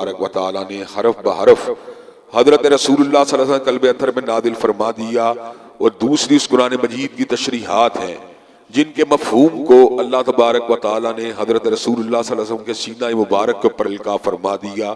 تبارک و تعالیٰ نے حرف بحرف حضرت رسول اللہ صلی اللہ علیہ وسلم قلب اطہر میں نادل فرما دیا، اور دوسری اس قرآن مجید کی تشریحات ہیں جن کے مفہوم کو اللہ تبارک و تعالیٰ نے حضرت رسول اللہ صلی اللہ علیہ وسلم کے سینہ مبارک کے اوپر القاء فرما دیا۔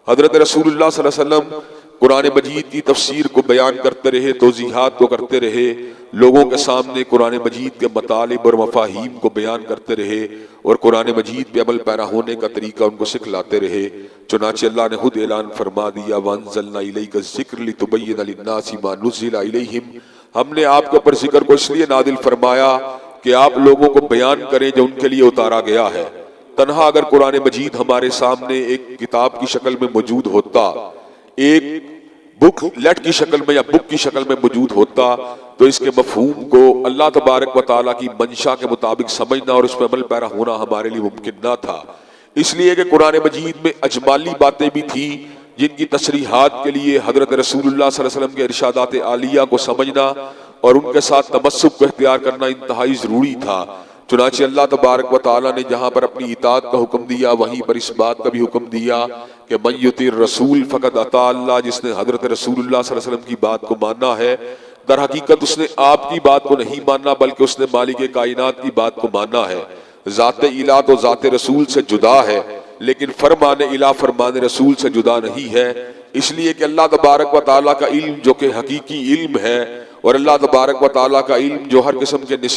حضرت رسول اللہ صلی اللہ علیہ وسلم قرآن مجید کی تفسیر کو بیان کرتے رہے، توضیحات کو کرتے رہے، لوگوں کے سامنے قرآن مجید کے مطالب اور مفاہیم کو بیان کرتے رہے، اور قرآن مجید پہ عمل پیرا ہونے کا طریقہ ان کو سکھلاتے رہے۔ چنانچہ اللہ نے خود اعلان فرما دیا، وَأَنزَلْنَا إِلَيْكَ الذِّكْرَ لِتُبَيِّنَ لِلنَّاسِ مَا نُزِّلَ إِلَيْهِمْ، ہم نے آپ کے اوپر ذکر کو اس لیے نازل فرمایا کہ آپ لوگوں کو بیان کریں جو ان کے لیے اتارا گیا ہے۔ تنہا اگر قرآن مجید ہمارے سامنے ایک کتاب کی شکل میں موجود ہوتا، ایک بک لیٹ کی شکل میں یا بک کی شکل میں موجود ہوتا، تو اس کے مفہوم کو اللہ تبارک و تعالیٰ کی منشا کے مطابق سمجھنا اور اس پہ عمل پیرا ہونا ہمارے لیے ممکن نہ تھا، اس لیے کہ قرآن مجید میں اجمالی باتیں بھی تھیں جن کی تشریحات کے لیے حضرت رسول اللہ صلی اللہ علیہ وسلم کے ارشادات عالیہ کو سمجھنا اور ان کے ساتھ تمسک کو اختیار کرنا انتہائی ضروری تھا۔ چنانچہ اللہ تبارک و تعالیٰ نے جہاں پر اپنی اطاعت کا حکم دیا، وہیں پر اس بات کا بھی حکم دیا کہ من یطیع الرسول فقد اطاع اللہ، جس نے حضرت رسول اللہ صلی اللہ علیہ وسلم کی بات کو ماننا ہے، در حقیقت اس نے آپ کی بات کو نہیں ماننا بلکہ اس نے مالک کائنات کی بات کو ماننا ہے۔ ذات الہ تو ذات رسول سے جدا ہے، لیکن فرمان الہ فرمان رسول سے جدا نہیں ہے، اس لیے کہ اللہ تبارک و تعالیٰ کا علم جو کہ حقیقی علم ہے، اور اللہ تبارک و تعالیٰ کا علم جو ہر قسم کے